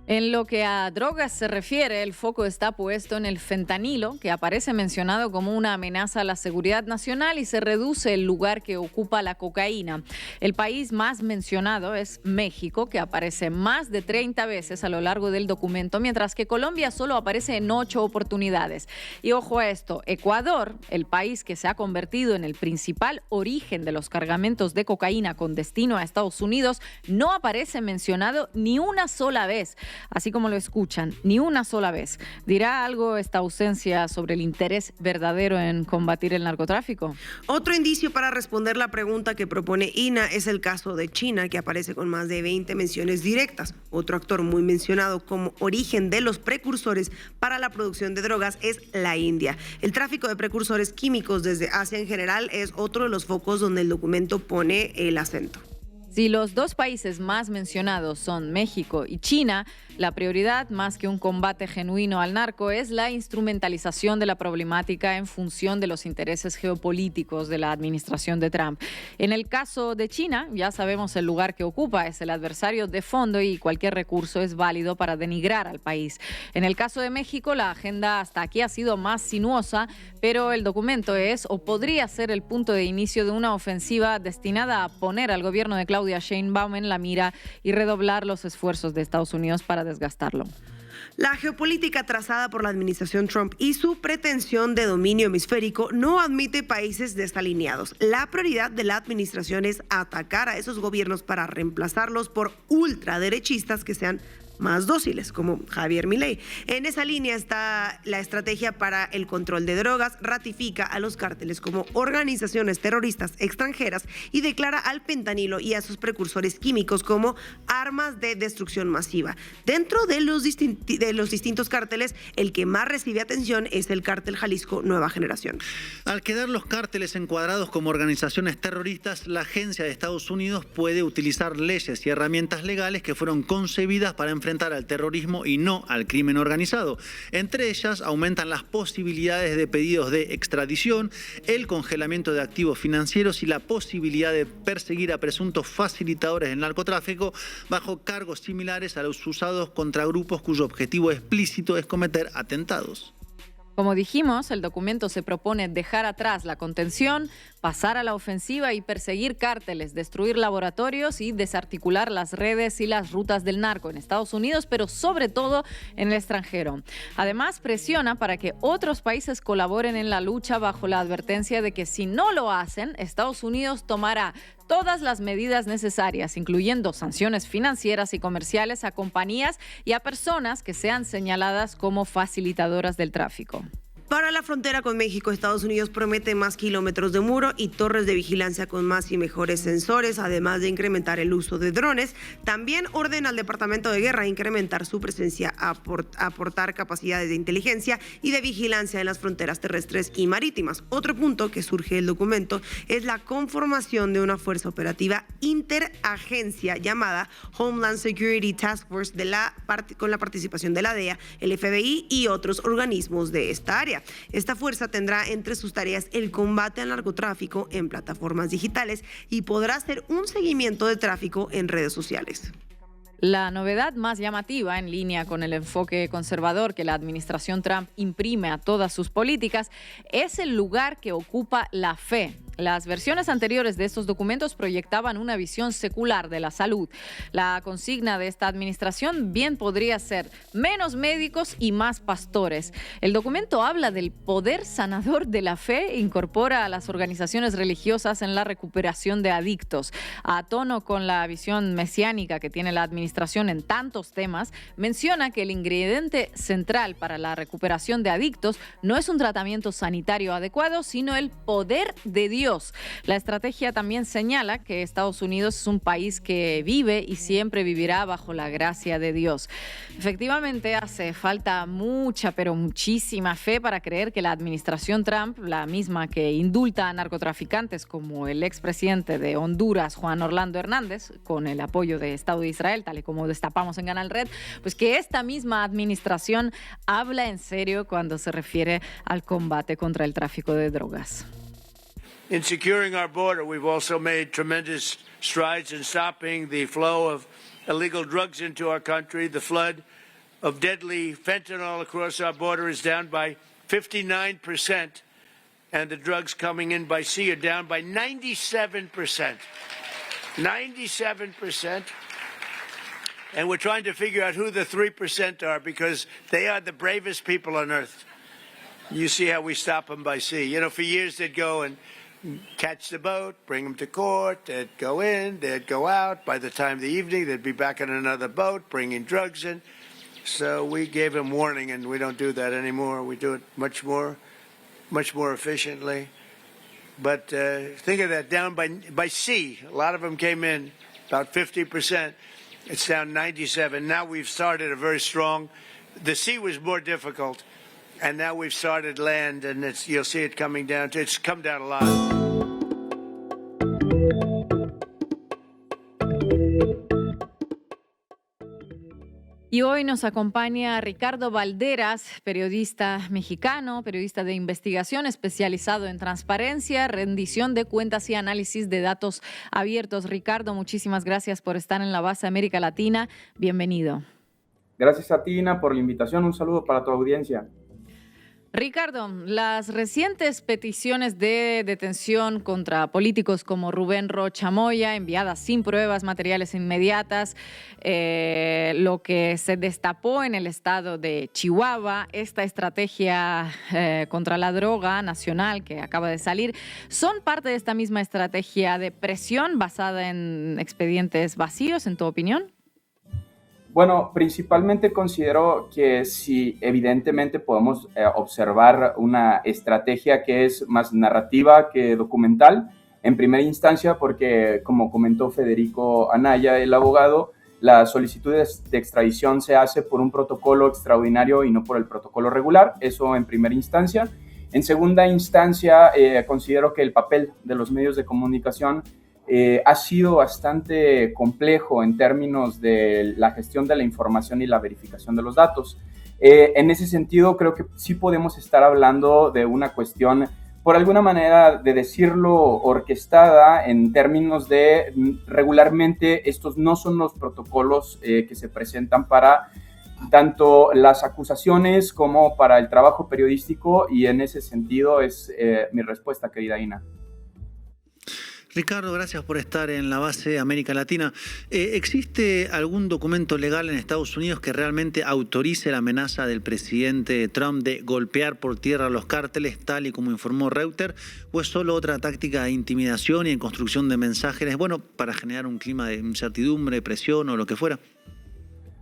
En lo que a drogas se refiere, el foco está puesto en el fentanilo, que aparece mencionado como una amenaza a la seguridad nacional y se reduce el lugar que ocupa la cocaína. El país más mencionado es México, que aparece más de 30 veces a lo largo del documento, mientras que Colombia solo aparece en 8 oportunidades. Y ojo a esto, Ecuador, el país que se ha convertido en el principal origen de los cargamentos de cocaína con destino a Estados Unidos, no aparece mencionado ni una sola vez. Así como lo escuchan, ni una sola vez. ¿Dirá algo esta ausencia sobre el interés verdadero en combatir el narcotráfico? Otro indicio para responder la pregunta que propone INA es el caso de China, que aparece con más de 20 menciones directas. Otro actor muy mencionado como origen de los precursores para la producción de drogas es la India. El tráfico de precursores químicos desde Asia en general es otro de los focos donde el documento pone el acento. Si los dos países más mencionados son México y China, la prioridad, más que un combate genuino al narco, es la instrumentalización de la problemática en función de los intereses geopolíticos de la administración de Trump. En el caso de China, ya sabemos el lugar que ocupa, es el adversario de fondo y cualquier recurso es válido para denigrar al país. En el caso de México, la agenda hasta aquí ha sido más sinuosa, pero el documento es o podría ser el punto de inicio de una ofensiva destinada a poner al gobierno de Claudia Sheinbaum en la mira y redoblar los esfuerzos de Estados Unidos para desgastarlo. La geopolítica trazada por la administración Trump y su pretensión de dominio hemisférico no admite países desalineados. La prioridad de la administración es atacar a esos gobiernos para reemplazarlos por ultraderechistas que sean más dóciles, como Javier Milei. En esa línea está la estrategia para el control de drogas, ratifica a los cárteles como organizaciones terroristas extranjeras y declara al fentanilo y a sus precursores químicos como armas de destrucción masiva. Dentro de los distintos cárteles, el que más recibe atención es el cártel Jalisco Nueva Generación. Al quedar los cárteles encuadrados como organizaciones terroristas, la agencia de Estados Unidos puede utilizar leyes y herramientas legales que fueron concebidas para enfrentar al terrorismo y no al crimen organizado. Entre ellas, aumentan las posibilidades de pedidos de extradición, el congelamiento de activos financieros y la posibilidad de perseguir a presuntos facilitadores del narcotráfico bajo cargos similares a los usados contra grupos cuyo objetivo explícito es cometer atentados. Como dijimos, el documento se propone dejar atrás la contención, pasar a la ofensiva y perseguir cárteles, destruir laboratorios y desarticular las redes y las rutas del narco en Estados Unidos, pero sobre todo en el extranjero. Además, presiona para que otros países colaboren en la lucha bajo la advertencia de que si no lo hacen, Estados Unidos tomará todas las medidas necesarias, incluyendo sanciones financieras y comerciales a compañías y a personas que sean señaladas como facilitadoras del tráfico. Para la frontera con México, Estados Unidos promete más kilómetros de muro y torres de vigilancia con más y mejores sensores, además de incrementar el uso de drones. También ordena al Departamento de Guerra incrementar su presencia, aportar capacidades de inteligencia y de vigilancia en las fronteras terrestres y marítimas. Otro punto que surge del documento es la conformación de una fuerza operativa interagencia llamada Homeland Security Task Force con la participación de la DEA, el FBI y otros organismos de esta área. Policía. Esta fuerza tendrá entre sus tareas el combate al narcotráfico en plataformas digitales y podrá hacer un seguimiento de tráfico en redes sociales. La novedad más llamativa, en línea con el enfoque conservador que la administración Trump imprime a todas sus políticas, es el lugar que ocupa la fe. Las versiones anteriores de estos documentos proyectaban una visión secular de la salud. La consigna de esta administración bien podría ser menos médicos y más pastores. El documento habla del poder sanador de la fe e incorpora a las organizaciones religiosas en la recuperación de adictos. A tono con la visión mesiánica que tiene la administración en tantos temas, menciona que el ingrediente central para la recuperación de adictos no es un tratamiento sanitario adecuado, sino el poder de Dios. La estrategia también señala que Estados Unidos es un país que vive y siempre vivirá bajo la gracia de Dios. Efectivamente, hace falta mucha, pero muchísima fe para creer que la administración Trump, la misma que indulta a narcotraficantes como el expresidente de Honduras, Juan Orlando Hernández, con el apoyo de Estado de Israel, tal y como destapamos en Canal Red, pues que esta misma administración habla en serio cuando se refiere al combate contra el tráfico de drogas. In securing our border, we've also made tremendous strides in stopping the flow of illegal drugs into our country. The flood of deadly fentanyl across our border is down by 59%, and the drugs coming in by sea are down by 97%. 97%. And we're trying to figure out who the 3% are, because they are the bravest people on earth. You see how we stop them by sea. You know, for years they'd go and catch the boat, bring them to court, they'd go in, they'd go out. By the time of the evening, they'd be back on another boat, bringing drugs in. So we gave them warning, and we don't do that anymore. We do it much more efficiently. But think of that, down by sea. A lot of them came in, about 50%. It's down 97%. Now we've started a very strong. The sea was more difficult. And now we've started land, and you'll see it coming down. It's come down a lot. Y hoy nos acompaña Ricardo Valderas, periodista mexicano, periodista de investigación especializado en transparencia, rendición de cuentas y análisis de datos abiertos. Ricardo, muchísimas gracias por estar en la base América Latina. Bienvenido. Gracias a ti, Ina, por la invitación. Un saludo para tu audiencia. Ricardo, las recientes peticiones de detención contra políticos como Rubén Rocha Moya, enviadas sin pruebas materiales inmediatas, lo que se destapó en el estado de Chihuahua, esta estrategia contra la droga nacional que acaba de salir, ¿son parte de esta misma estrategia de presión basada en expedientes vacíos, en tu opinión? Bueno, principalmente considero que sí, evidentemente podemos observar una estrategia que es más narrativa que documental, en primera instancia porque, como comentó Federico Anaya, el abogado, la solicitud de extradición se hace por un protocolo extraordinario y no por el protocolo regular, eso en primera instancia. En segunda instancia, considero que el papel de los medios de comunicación ha sido bastante complejo en términos de la gestión de la información y la verificación de los datos. En ese sentido, creo que sí podemos estar hablando de una cuestión, por alguna manera de decirlo, orquestada en términos de regularmente estos no son los protocolos que se presentan para tanto las acusaciones como para el trabajo periodístico, y en ese sentido es mi respuesta, querida Ina. Ricardo, gracias por estar en la base América Latina. ¿Existe algún documento legal en Estados Unidos que realmente autorice la amenaza del presidente Trump de golpear por tierra a los cárteles, tal y como informó Reuters? ¿O es solo otra táctica de intimidación y en construcción de mensajes, bueno, para generar un clima de incertidumbre, presión o lo que fuera?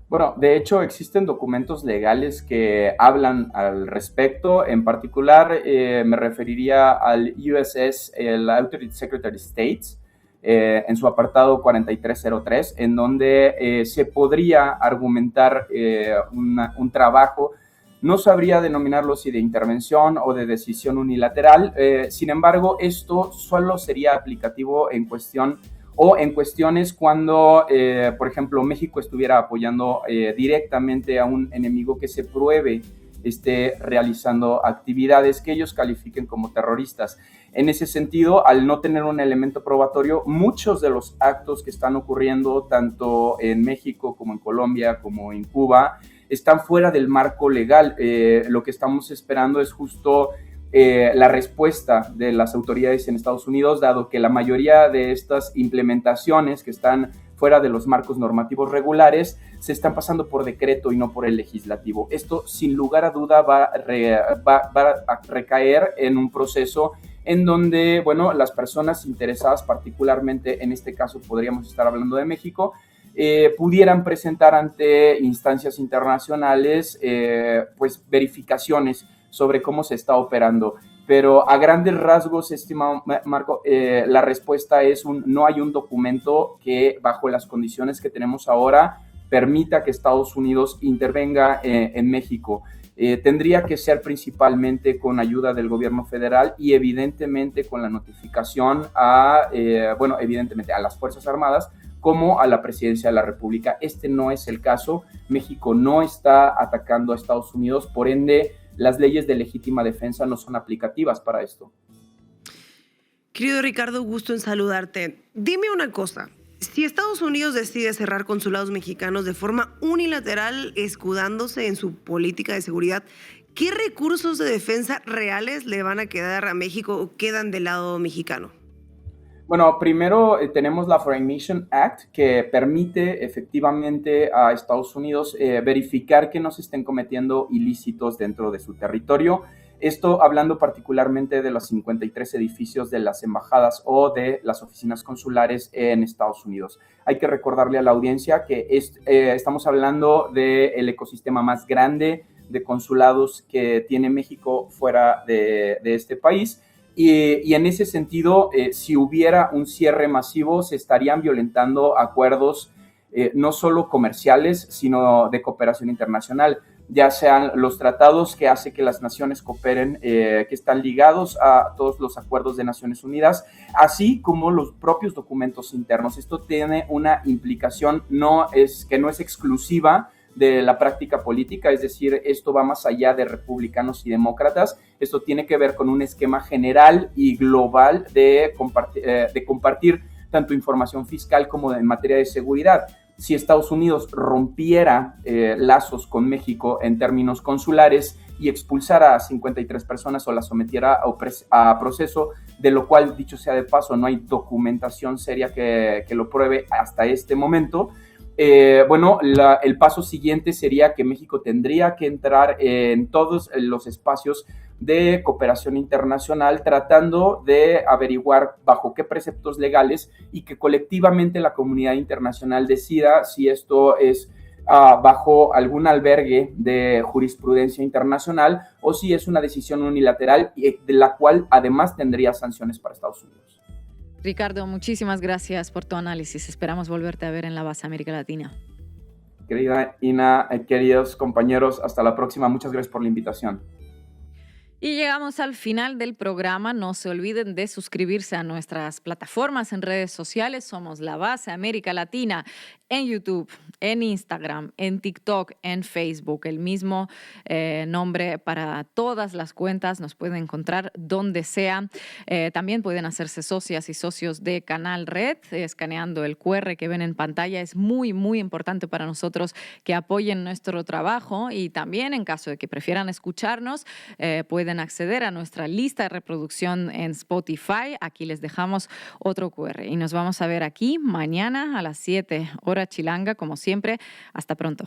Bueno, de hecho existen documentos legales que hablan al respecto. En particular me referiría al USS, el Authority Secretary of State, en su apartado 4303, en donde se podría argumentar un trabajo, no sabría denominarlo si de intervención o de decisión unilateral. Sin embargo, esto solo sería aplicativo en cuestiones cuando, por ejemplo, México estuviera apoyando directamente a un enemigo que se pruebe esté realizando actividades que ellos califiquen como terroristas. En ese sentido, al no tener un elemento probatorio, muchos de los actos que están ocurriendo tanto en México como en Colombia como en Cuba están fuera del marco legal. Lo que estamos esperando es justo la respuesta de las autoridades en Estados Unidos, dado que la mayoría de estas implementaciones que están fuera de los marcos normativos regulares se están pasando por decreto y no por el legislativo. Esto, sin lugar a duda, va a recaer en un proceso en donde, bueno, las personas interesadas, particularmente en este caso podríamos estar hablando de México, pudieran presentar ante instancias internacionales pues verificaciones sobre cómo se está operando. Pero a grandes rasgos, estimado Marco, la respuesta es no hay un documento que bajo las condiciones que tenemos ahora permita que Estados Unidos intervenga en México. Tendría que ser principalmente con ayuda del gobierno federal y evidentemente con la notificación evidentemente a las Fuerzas Armadas como a la Presidencia de la República. Este no es el caso. México no está atacando a Estados Unidos, por ende, las leyes de legítima defensa no son aplicativas para esto. Querido Ricardo, gusto en saludarte. Dime una cosa. Si Estados Unidos decide cerrar consulados mexicanos de forma unilateral, escudándose en su política de seguridad, ¿qué recursos de defensa reales le van a quedar a México o quedan del lado mexicano? Bueno, primero tenemos la Foreign Mission Act, que permite efectivamente a Estados Unidos verificar que no se estén cometiendo ilícitos dentro de su territorio. Esto hablando particularmente de los 53 edificios de las embajadas o de las oficinas consulares en Estados Unidos. Hay que recordarle a la audiencia que estamos hablando del ecosistema más grande de consulados que tiene México fuera de este país. Y en ese sentido, si hubiera un cierre masivo, se estarían violentando acuerdos no solo comerciales, sino de cooperación internacional, ya sean los tratados que hace que las naciones cooperen, que están ligados a todos los acuerdos de Naciones Unidas, así como los propios documentos internos. Esto tiene una implicación que no es exclusiva de la práctica política, es decir, esto va más allá de republicanos y demócratas. Esto tiene que ver con un esquema general y global de compartir tanto información fiscal como en materia de seguridad. Si Estados Unidos rompiera lazos con México en términos consulares y expulsara a 53 personas o las sometiera a proceso, de lo cual, dicho sea de paso, no hay documentación seria que lo pruebe hasta este momento, el paso siguiente sería que México tendría que entrar en todos los espacios de cooperación internacional tratando de averiguar bajo qué preceptos legales y que colectivamente la comunidad internacional decida si esto es bajo algún albergue de jurisprudencia internacional o si es una decisión unilateral de la cual además tendría sanciones para Estados Unidos. Ricardo, muchísimas gracias por tu análisis. Esperamos volverte a ver en la base América Latina. Querida Ina, queridos compañeros, hasta la próxima. Muchas gracias por la invitación. Y llegamos al final del programa. No se olviden de suscribirse a nuestras plataformas en redes sociales. Somos La Base América Latina en YouTube, en Instagram, en TikTok, en Facebook. El mismo nombre para todas las cuentas. Nos pueden encontrar donde sea. También pueden hacerse socias y socios de Canal Red, escaneando el QR que ven en pantalla. Es muy, muy importante para nosotros que apoyen nuestro trabajo y también en caso de que prefieran escucharnos, pueden acceder a nuestra lista de reproducción en Spotify. Aquí les dejamos otro QR y nos vamos a ver aquí mañana a las 7 hora chilanga, como siempre. Hasta pronto.